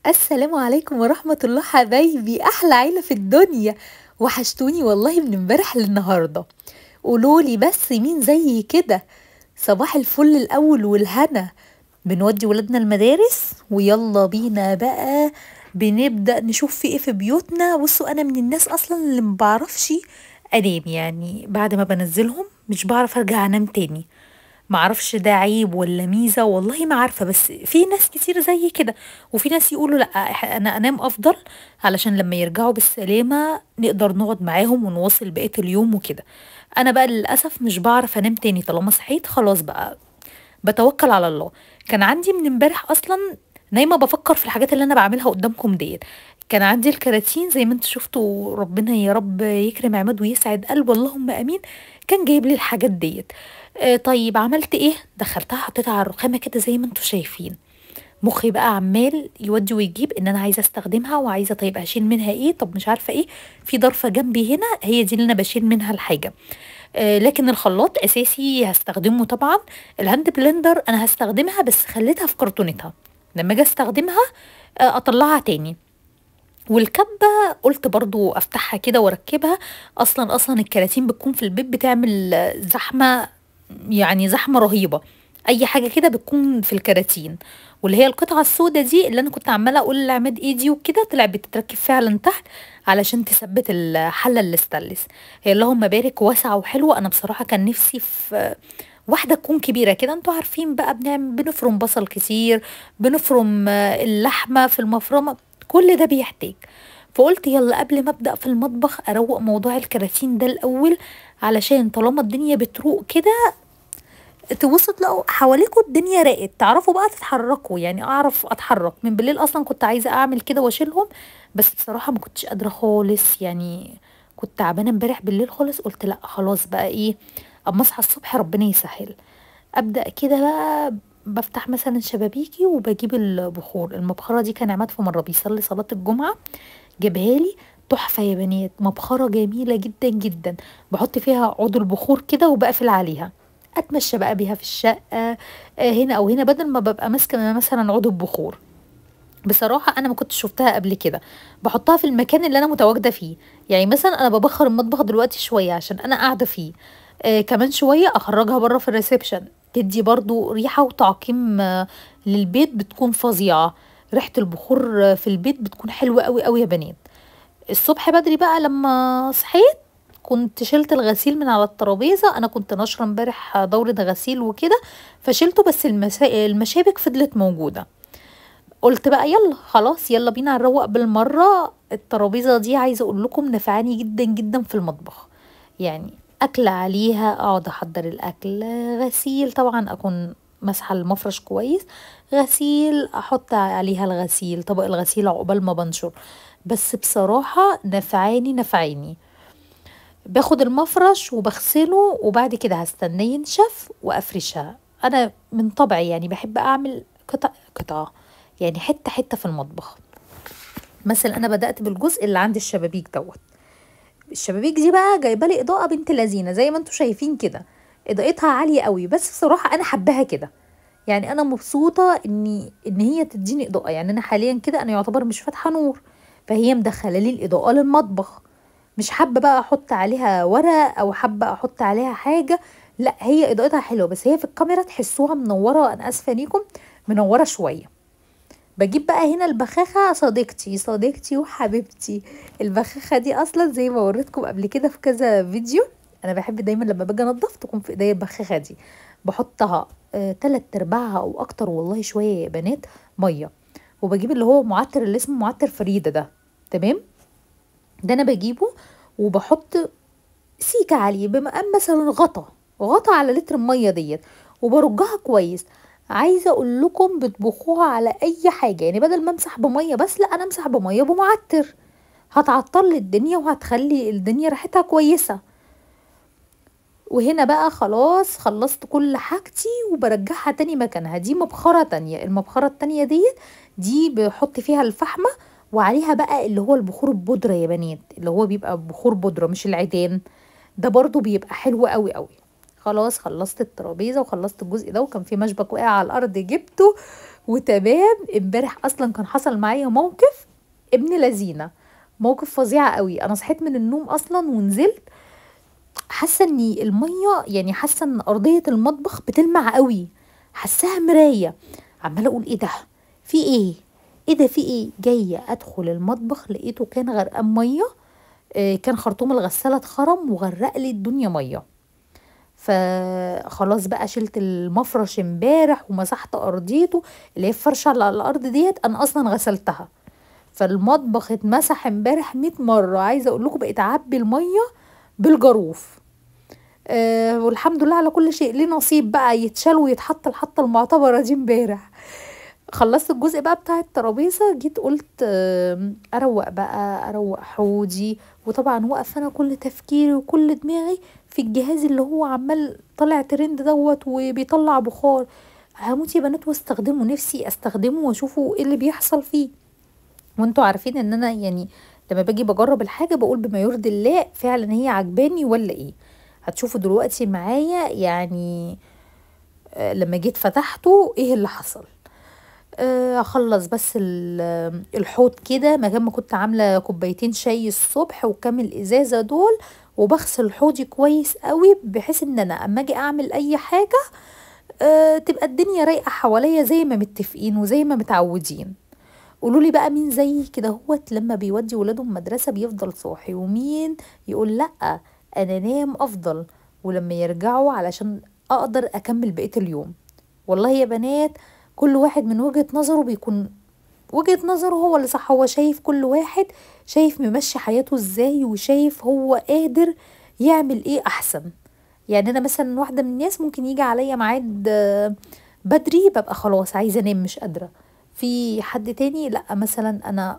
السلام عليكم ورحمة الله حبايبي، أحلى عيلة في الدنيا. وحشتوني والله من امبارح للنهاردة. قولولي بس مين زي كده. صباح الفل الأول والهنا. بنودي ولادنا المدارس ويلا بينا بقى. بنبدأ نشوف في ايه في بيوتنا. بصوا أنا من الناس أصلا اللي مبعرفش أنام، يعني بعد ما بنزلهم مش بعرف أرجع أنام تاني. معرفش ده عيب ولا ميزة، والله ما عارفة، بس في ناس كتير زي كده. وفي ناس يقولوا لا، انا انام افضل علشان لما يرجعوا بالسلامة نقدر نقعد معاهم ونواصل بقية اليوم وكده. انا بقى للأسف مش بعرف انام تاني، طالما صحيت خلاص بقى بتوكل على الله. كان عندي من امبارح اصلا نايمة بفكر في الحاجات اللي انا بعملها قدامكم ديت. كان عندي الكراتين زي ما انتوا شفتوا، ربنا يا رب يكرم عماد ويسعد قلبه، اللهم امين. كان جايب لي الحاجات ديت. طيب عملت ايه؟ دخلتها حطيتها على الرخامة كده زي ما انتوا شايفين. مخي بقى عمال يودي ويجيب ان انا عايزه استخدمها وعايزه طيب اشيل منها ايه، طب مش عارفه ايه. في ضرفه جنبي هنا هي دي اللي انا بشيل منها الحاجه. لكن الخلاط اساسي هستخدمه طبعا. الهاند بلندر انا هستخدمها بس خليتها في كرتونتها، لما اجي استخدمها اطلعها تاني. والكبة قلت برضو افتحها كده واركبها. اصلا الكراتين بتكون في البيت بتعمل زحمة، يعني زحمة رهيبة. اي حاجة كده بتكون في الكراتين. واللي هي القطعة السوداء دي اللي انا كنت عمالة اقول لعماد ايدي وكده، طلع بتتركب فعلا تحت علشان تثبت الحلة الاستانلس. هي اللهم بارك واسعة وحلوة. انا بصراحة كان نفسي في واحدة تكون كبيرة كده. انتوا عارفين بقى بنفرم بصل كتير، بنفرم اللحمة في المفرمة، كل ده بيحتاج. فقلت يلا قبل ما ابدأ في المطبخ اروق موضوع الكراتين ده الاول، علشان طالما الدنيا بتروق كده تبصوا تلاقوا حواليكوا الدنيا راقت، تعرفوا بقى تتحركوا، يعني اعرف اتحرك. من بالليل اصلا كنت عايزة اعمل كده واشيلهم، بس بصراحة ما كنتش قادرة خالص يعني. كنت تعبانة امبارح بالليل خالص، قلت لا خلاص بقى ايه، اما اصحى الصبح ربنا يسهل. ابدا كده بقى. بفتح مثلا شبابيكي وبجيب البخور. المبخره دي كان عماد في مره بيصلي صلاه الجمعه جابها لي. تحفه يا بنات، مبخره جميله جدا جدا. بحط فيها عود البخور كده وبقفل عليها. اتمشى بقى بيها في الشقه، هنا او هنا، بدل ما ببقى ماسكه مثلا عود البخور. بصراحة أنا ما كنتش شفتها قبل كده. بحطها في المكان اللي أنا متواجدة فيه. يعني مثلا أنا ببخر المطبخ دلوقتي شوية عشان أنا قاعدة فيه. كمان شوية أخرجها بره في الريسبشن، تدي برضو ريحة وتعقيم للبيت، بتكون فظيعة. ريحة البخور في البيت بتكون حلوة قوي قوي يا بنات. الصبح بدري بقى لما صحيت كنت شلت الغسيل من على الترابيزة. أنا كنت ناشرة امبارح دورة غسيل وكده، فشلته، بس المشابك فضلت موجودة. قلت بقى يلا خلاص يلا بينا نروق بالمرة. الترابيزة دي عايزة اقول لكم نفعاني جدا جدا في المطبخ. يعني اكل عليها، اقعد احضر الاكل، غسيل طبعا اكون مسحة المفرش كويس، غسيل احط عليها الغسيل، طبق الغسيل عقبال ما بنشر. بس بصراحة نفعاني. باخد المفرش وبغسله وبعد كده هستناه ينشف وافرشها. انا من طبعي يعني بحب اعمل قطع، يعني حته حته في المطبخ. مثلا انا بدات بالجزء اللي عند الشبابيك دوت. الشبابيك دي بقى جايبه لي اضاءه بنت لذينه زي ما انتم شايفين كده. اضاءتها عاليه قوي، بس بصراحه انا حباها كده. يعني انا مبسوطه ان هي تديني اضاءه. يعني انا حاليا كده انا يعتبر مش فاتحه نور، فهي مدخله لي الاضاءه للمطبخ. مش حابه بقى احط عليها ورق او حابه احط عليها حاجه. لا، هي اضاءتها حلوه، بس هي في الكاميرا تحسوها منوره، انا اسفه ليكم، منوره شويه. بجيب بقى هنا البخاخة، صديقتي وحبيبتي. البخاخة دي اصلا زي ما وريتكم قبل كده في كذا فيديو. انا بحب دايما لما باجي انضف تكون في ايديا البخاخة دي. بحطها تلات ارباعها او اكتر والله شوية يا بنات مية. وبجيب اللي هو معطر اللي اسمه معطر فريدة ده. تمام. ده انا بجيبه وبحط سيكة عليه بمقام مثلا غطا على لتر المية ديت، وبرجها كويس. عايزة اقول لكم بتبخوها على اي حاجة، يعني بدل ما امسح بمية بس، لا انا امسح بمية بمعطر. هتعطر لي الدنيا وهتخلي الدنيا ريحتها كويسة. وهنا بقى خلاص خلصت كل حاجتي وبرجعها تاني مكانها. دي مبخرة تانية. المبخرة التانية دي بحط فيها الفحمة، وعليها بقى اللي هو البخور البودرة يا بنات، اللي هو بيبقى بخور بودرة مش العيدان. ده برضو بيبقى حلو قوي قوي. خلاص خلصت الترابيزه وخلصت الجزء ده، وكان في مشبك واقع على الارض جبته. وتمام. امبارح اصلا كان حصل معايا موقف ابن لذينه، موقف فظيع قوي. انا صحيت من النوم اصلا ونزلت، حاسه ان الميه، يعني حاسه ان ارضيه المطبخ بتلمع قوي، حاساها مرايه. عماله اقول ايه ده، في ايه، ايه ده، في ايه؟ جايه ادخل المطبخ لقيته كان غرقان ميه. كان خرطوم الغساله اتخرم وغرق لي الدنيا ميه. فخلاص بقى شلت المفرش امبارح ومسحت ارضيته، اللي هي الفرشه اللي على الارض ديت انا اصلا غسلتها. فالمطبخ اتمسح امبارح 100 مره. عايزه اقول لكم بقيت اعبي الميه بالجاروف. والحمد لله على كل شيء، ليه نصيب بقى يتشال ويتحط الحطه المعتبره دي امبارح. خلصت الجزء بقى بتاع الترابيزه، جيت قلت اروق بقى، اروق حوضي. وطبعا وقف انا كل تفكيري وكل دماغي في الجهاز اللي هو عمال طالع ترند دوت وبيطلع بخار. هموت يا بنات واستخدمه، نفسي استخدمه واشوفه ايه اللي بيحصل فيه. وانتوا عارفين ان انا يعني لما باجي بجرب الحاجه بقول بما يرضي الله فعلا هي عجباني ولا ايه. هتشوفوا دلوقتي معايا يعني لما جيت فتحته ايه اللي حصل. اخلص بس الحوض كده، مكان ما كنت عامله كوبايتين شاي الصبح وكام الازازه دول، وبغسل حوضي كويس قوي بحيث ان انا اما اجي اعمل اي حاجه تبقى الدنيا رايقه حواليا زي ما متفقين وزي ما متعودين. قولوا لي بقى مين زي كده هوت لما بيودي ولاده المدرسه بيفضل صاحي، ومين يقول لا انا نام افضل ولما يرجعوا علشان اقدر اكمل بقيه اليوم. والله يا بنات كل واحد من وجهة نظره بيكون وجهة نظره هو اللي صح. هو شايف، كل واحد شايف ممشي حياته ازاي وشايف هو قادر يعمل ايه احسن. يعني انا مثلا واحدة من الناس ممكن يجي عليا ميعاد بدري ببقى خلاص عايزة انام مش قادرة. في حد تاني لا، مثلا انا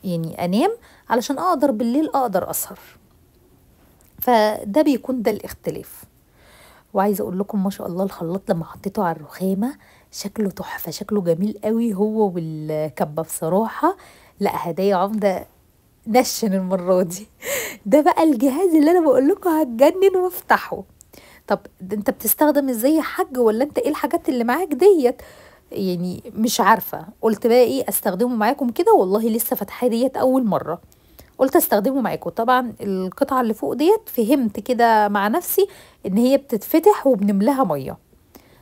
يعني انام علشان اقدر بالليل اقدر اسهر. فده بيكون ده الاختلاف. وعايزه اقول لكم ما شاء الله الخلاط لما حطيته على الرخامه شكله تحفه، شكله جميل قوي هو والكبه بصراحه. لا هدايا عمده نشن المره دي. ده بقى الجهاز اللي انا بقول لكم هتجنن وافتحه. طب انت بتستخدم ازاي يا حاج، ولا انت ايه الحاجات اللي معاك ديت؟ يعني مش عارفه، قلت بقى ايه استخدمه معاكم كده. والله لسه فاتحاه ديت اول مره، قلت استخدمه معاكم. طبعا القطعه اللي فوق ديت فهمت كده مع نفسي ان هي بتتفتح وبنملاها ميه.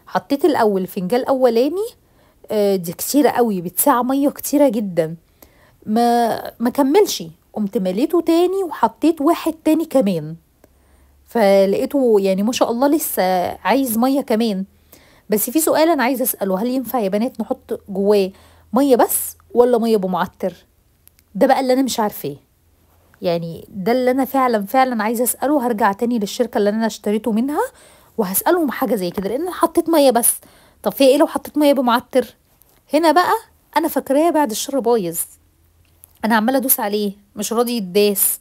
حطيت الاول فنجان اولاني، دي كتيره قوي، بتساع ميه كتيره جدا. ما كملش، قمت مليته تاني وحطيت واحد تاني كمان. فلقيته يعني ما شاء الله لسه عايز ميه كمان. بس في سؤال انا عايزه اساله، هل ينفع يا بنات نحط جواه ميه بس ولا ميه بمعطر؟ ده بقى اللي انا مش عارفاه. يعني ده اللي انا فعلا عايزه اساله. هرجع تاني للشركه اللي انا اشتريته منها وهسالهم حاجه زي كده، لان انا حطيت ميه بس. طب في ايه لو حطيت ميه بمعطر؟ هنا بقى انا فاكراه بعد الشر بايظ. انا عماله ادوس عليه مش راضي يداس،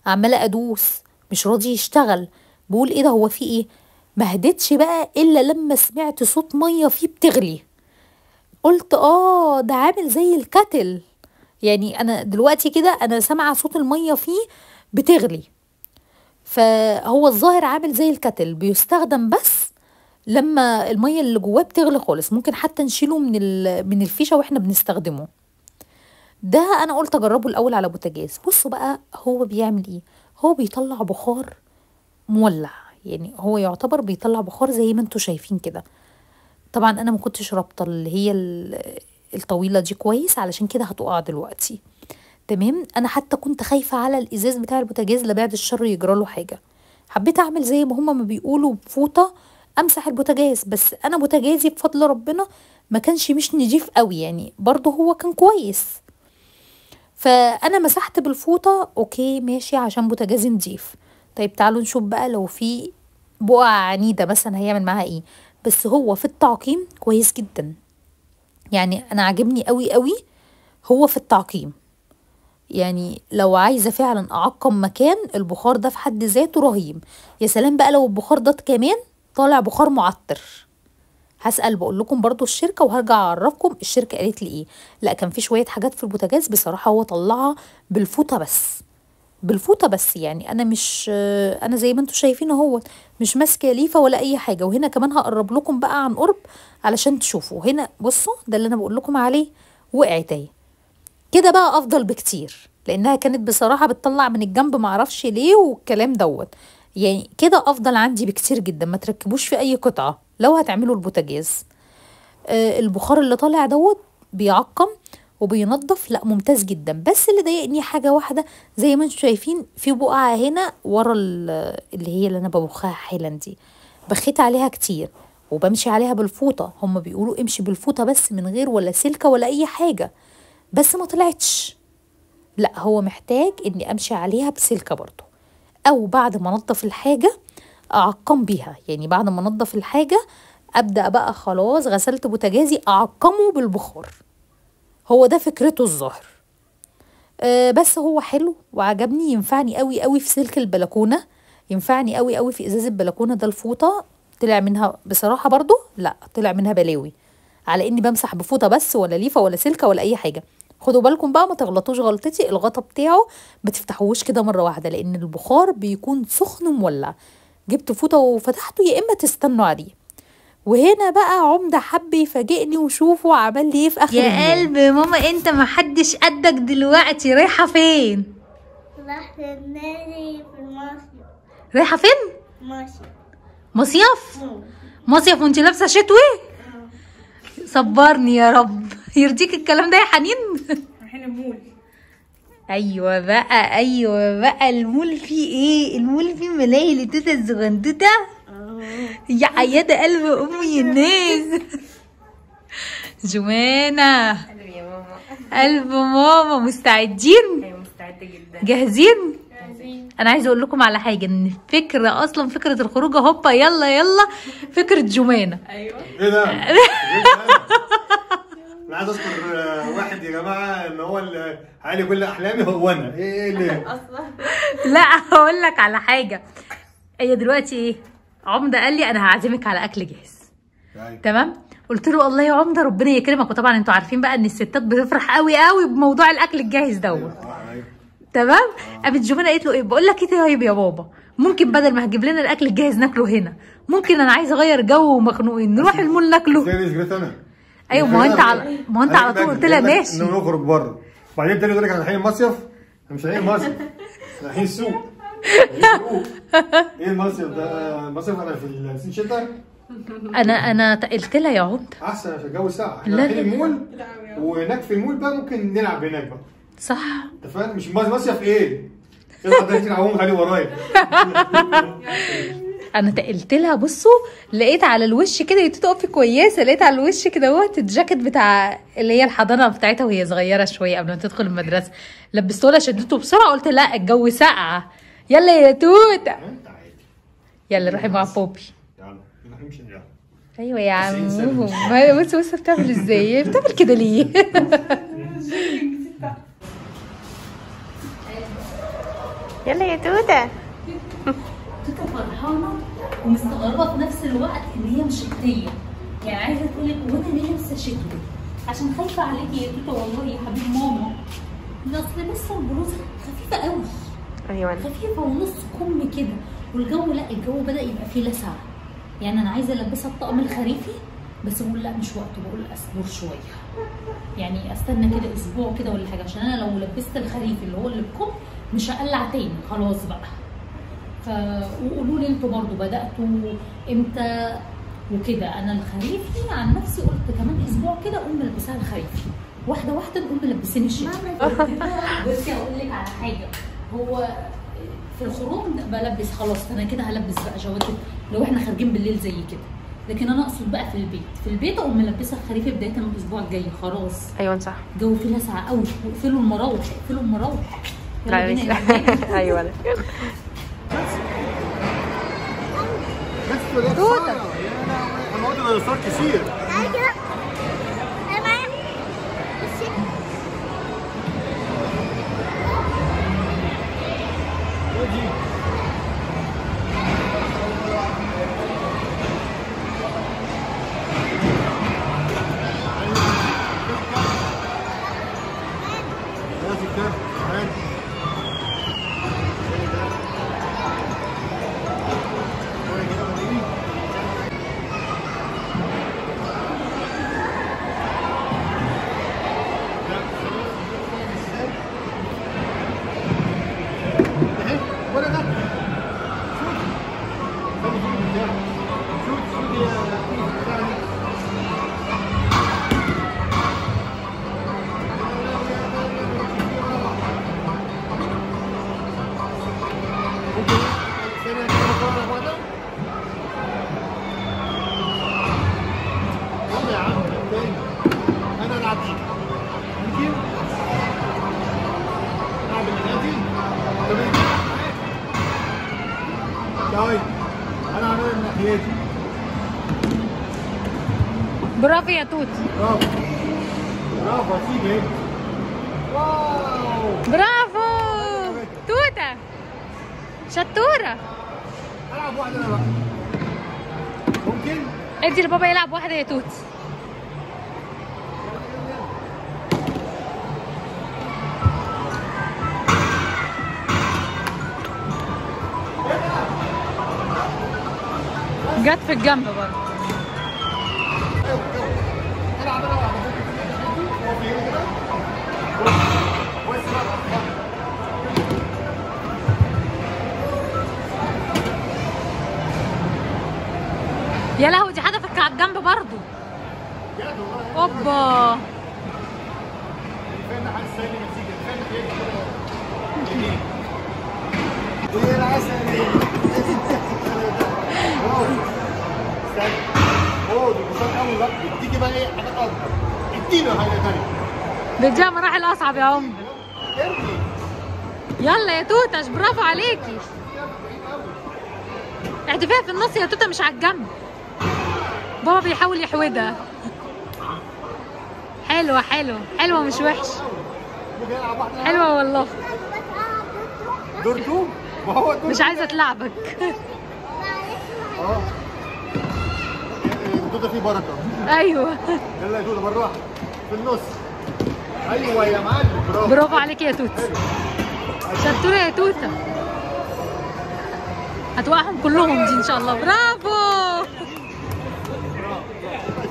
عماله ادوس مش راضي يشتغل. بقول ايه ده، هو في ايه؟ ما هديتش بقى الا لما سمعت صوت ميه فيه بتغلي. قلت ده عامل زي الكتل. يعني انا دلوقتي كده انا سامعه صوت الميه فيه بتغلي. فهو الظاهر عامل زي الكتل، بيستخدم بس لما الميه اللي جواه بتغلي خالص. ممكن حتى نشيله من الفيشه واحنا بنستخدمه. ده انا قلت اجربه الاول على بوتاجاز. بصوا بقى هو بيعمل ايه. هو بيطلع بخار مولع، يعني هو يعتبر بيطلع بخار زي ما انتوا شايفين كده. طبعا انا ما كنتش رابطه اللي هي الطويله دي كويس، علشان كده هتقع دلوقتي. تمام. انا حتى كنت خايفه على الازاز بتاع البوتاجاز لبعد الشر يجراله حاجه. حبيت اعمل زي ما هما ما بيقولوا بفوطه امسح البوتاجاز. بس انا بوتاجازي بفضل ربنا ما كانش مش نضيف قوي، يعني برضه هو كان كويس. فانا مسحت بالفوطه اوكي ماشي عشان بوتاجازي نضيف. طيب تعالوا نشوف بقى لو في بقع عنيده مثلا هيعمل معاها ايه. بس هو في التعقيم كويس جدا، يعني انا عاجبني قوي قوي هو في التعقيم. يعني لو عايزه فعلا اعقم مكان، البخار ده في حد ذاته رهيب. يا سلام بقى لو البخار ده كمان طالع بخار معطر. هسأل بقول لكم برضو الشركة وهرجع اعرفكم الشركة قالت لي ايه. لا كان في شوية حاجات في البوتاجاز بصراحة هو طلعها بالفوطة بس. بالفوطه بس. يعني انا مش انا زي ما انتم شايفين اهو مش ماسكه ليفه ولا اي حاجه. وهنا كمان هقرب لكم بقى عن قرب علشان تشوفوا. هنا بصوا ده اللي انا بقول لكم عليه، وقعت اهي. كده بقى افضل بكتير، لانها كانت بصراحه بتطلع من الجنب معرفش ليه والكلام دوت. يعني كده افضل عندي بكتير جدا. ما تركبوش في اي قطعه لو هتعملوا البوتاجاز. البخار اللي طالع دوت بيعقم وبينضف، لا ممتاز جدا. بس اللي ضايقني حاجه واحده، زي ما انتم شايفين في بقعه هنا ورا اللي هي اللي انا ببخها حالا دي، بخيت عليها كتير وبمشي عليها بالفوطه. هم بيقولوا امشي بالفوطه بس من غير ولا سلكه ولا اي حاجه، بس ما طلعتش. لا هو محتاج اني امشي عليها بسلكه برضو، او بعد ما انضف الحاجه اعقم بيها. يعني بعد ما انضف الحاجه ابدا بقى خلاص غسلت بوتاجازي اعقمه بالبخار. هو ده فكرته الظاهر. بس هو حلو وعجبني، ينفعني قوي قوي في سلك البلكونه، ينفعني قوي قوي في ازاز البلكونه ده. الفوطه طلع منها بصراحه برضو، لا طلع منها بلاوي على اني بمسح بفوطه بس، ولا ليفه ولا سلكه ولا اي حاجه. خدوا بالكم بقى ما تغلطوش غلطتي، الغطا بتاعه ما تفتحوش كده مره واحده، لان البخار بيكون سخن ومولع. جبت فوطه وفتحته، يا اما تستنوا عليه. وهنا بقى عمده حب يفاجئني، وشوفوا عمل لي ايه في اخر يا قلب ماما انت ما حدش قدك دلوقتي. رايحه فين؟ رايحة النادي في المصيف. رايحه فين؟ مصيف. مصيف وانت لابسه شتوي؟ صبرني يا رب يرضيك الكلام ده يا حنين. رايحين المول. ايوه بقى المول فيه ايه؟ المول فيه ملاهي لتوته الزغنتوته يا عياده قلب امي الناس. جمانة قلب ماما مستعدين؟ ايوه مستعدة جدا. جاهزين؟ انا عايزه اقول لكم على حاجه، ان فكره اصلا فكره الخروج هوبا يلا فكره جمانة. ايوه ايه ده؟ انا عايز اذكر واحد يا جماعه ان هو اللي حالي كل احلامي هو انا. ايه اللي اصلا لا هقول لك على حاجه. هي دلوقتي ايه؟ عمده قال لي انا هعزمك على اكل جاهز. تمام؟ قلت له الله يا عمده ربنا يكرمك. وطبعا انتوا عارفين بقى ان الستات بتفرح قوي بموضوع الاكل الجاهز دوت. تمام؟ قامت جمانة قالت له ايه؟ بقول لك ايه طيب يا بابا، ممكن بدل ما هتجيب لنا الاكل الجاهز ناكله هنا، ممكن انا عايزه اغير جو ومخنوقين نروح المول ناكله. ايوه ما هو انت على طول قلت لها ماشي انه نخرج بره. بعدين تاني يقول لك احنا رايحين مصيف. احنا مش رايحين مصيف، رايحين السوق. ايه المصيف ده؟ المصيف انا في الشتاء. انا قلت لها يا عمده احسن عشان الجو ساقع. احنا رايحين المول، وهناك في المول بقى ممكن نلعب هناك بقى. صح. انت فاهم؟ مش مصيف ايه؟ كده حضرتك تلعبوا عليه ورايا. انا قلت لها بصوا، لقيت على الوش كده يا تقفي كويسه، لقيت على الوش كده اهوت الجاكيت بتاع اللي هي الحضانه بتاعتها وهي صغيره شويه قبل ما تدخل المدرسه، لبسته لها شدته بسرعه، قلت لا الجو ساقعه يلا يا توته يلا روحي مع بوبي. يلا نمشي يلا. ايوه يا عم. بص بتعمل ازاي؟ بتعمل كده ليه؟ يلا يا توته. توته فرحانه ومستغربه في نفس الوقت ان هي مش شتويه. يعني عايزه تقول لك وانا ليه لابسه شتوي؟ عشان خايفه عليكي يا توته والله يا حبيب ماما. اصل لسه البلوزه خفيفه قوي. ايوه خفيفه ونص كم كده، والجو لا الجو بدا يبقى فيه لسعه. يعني انا عايزه البسها الطقم الخريفي، بس بقول لا مش وقته، بقول اصبر شويه. يعني استنى كده اسبوع كده ولا حاجه، عشان انا لو لبست الخريفي اللي هو اللي بكم مش هقلع تاني خلاص بقى. وقولوا لي انتوا برضو بداتوا امتى وكده. انا الخريفي عن نفسي قلت كمان اسبوع كده اقوم ملبساها الخريفي، واحده واحده نقوم ملبسين الشتاء. بصي اقول لك على حاجه، هو في الخروج بلبس خلاص، فانا كده هلبس بقى جواكت لو احنا خارجين بالليل زي كده. لكن انا اقصد بقى في البيت اقوم ملبسه الخريفي بدايه من الاسبوع الجاي خلاص. ايوه صح. الجو فيه لسعه قوي، واقفلوا المراوح اقفلوا المراوح. لا ايوه لا توته. انا قلت انا صار كتير. تعالي كده. انا معايا. بصي. طيب انا عامل من ناحيتي. برافو يا توت. برافو برافو هتيجي اهي. واو برافو توته شطوره. العب واحده انا بقى. ممكن؟ ادي لبابا يلعب واحده يا توت. جت في الجنب برضه. العب انا واحده. هو في ايه كده؟ يا لهوي دي حدفك على الجنب برضه. اوبا فين حاسس ان نسيت فين ايه؟ ايه العسل دي؟ اوه دي بساط قوي بقى. بتيجي بقى ايه حاجات اكبر. ادينا حاجه ثانيه. بديها مراحل اصعب يا عم. ارمي. يلا يا توتش برافو عليكي. احدفيها في النص يا توته مش على الجنب. بابا بيحاول يحودها. حلوه حلوه حلوه مش وحش. حلوه والله. دور 2 ما هو دور مش عايزه تلعبك. اه الدودة فيه بركة. ايوه يلا يا دودة بالراحة في النص. ايوه يا معلم برافو. برافو عليك يا توت. شطوره يا توته. هتوقعهم كلهم دي ان شاء الله. برافو.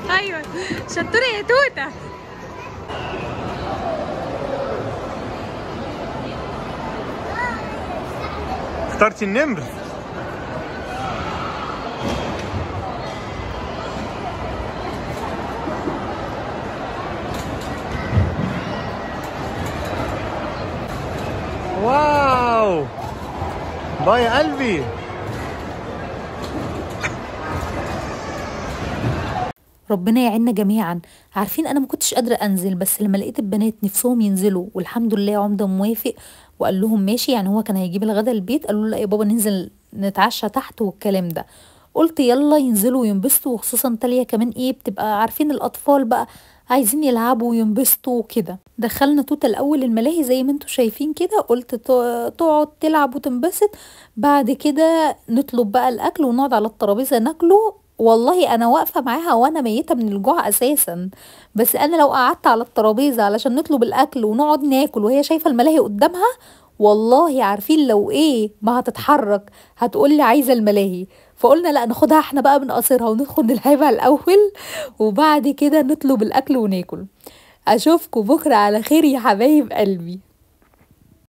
ايوه شطوره يا توته. اخترتي النمر. واو باي يا قلبي. ربنا يعيننا جميعا. عارفين انا ما كنتش قادره انزل، بس لما لقيت البنات نفسهم ينزلوا والحمد لله عمده موافق وقال لهم ماشي، يعني هو كان هيجيب الغدا البيت، قالوا له لا يا بابا ننزل نتعشى تحت والكلام ده. قلت يلا ينزلوا وينبسطوا، وخصوصا تالية كمان ايه بتبقى عارفين الاطفال بقى عايزين يلعبوا وينبسطوا وكده. دخلنا توته الاول الملاهي زي ما انتوا شايفين كده، قلت تقعد تلعب وتنبسط، بعد كده نطلب بقى الاكل ونقعد على الترابيزه ناكله. والله انا واقفه معاها وانا ميته من الجوع اساسا، بس انا لو قعدت على الترابيزه علشان نطلب الاكل ونقعد ناكل وهي شايفه الملاهي قدامها، والله عارفين لو ايه ما هتتحرك هتقولي عايزه الملاهي. فقلنا لا ناخدها احنا بقى من قصرها وندخل نلعبها الاول وبعد كده نطلب الاكل وناكل. اشوفكم بكره على خير يا حبايب قلبي.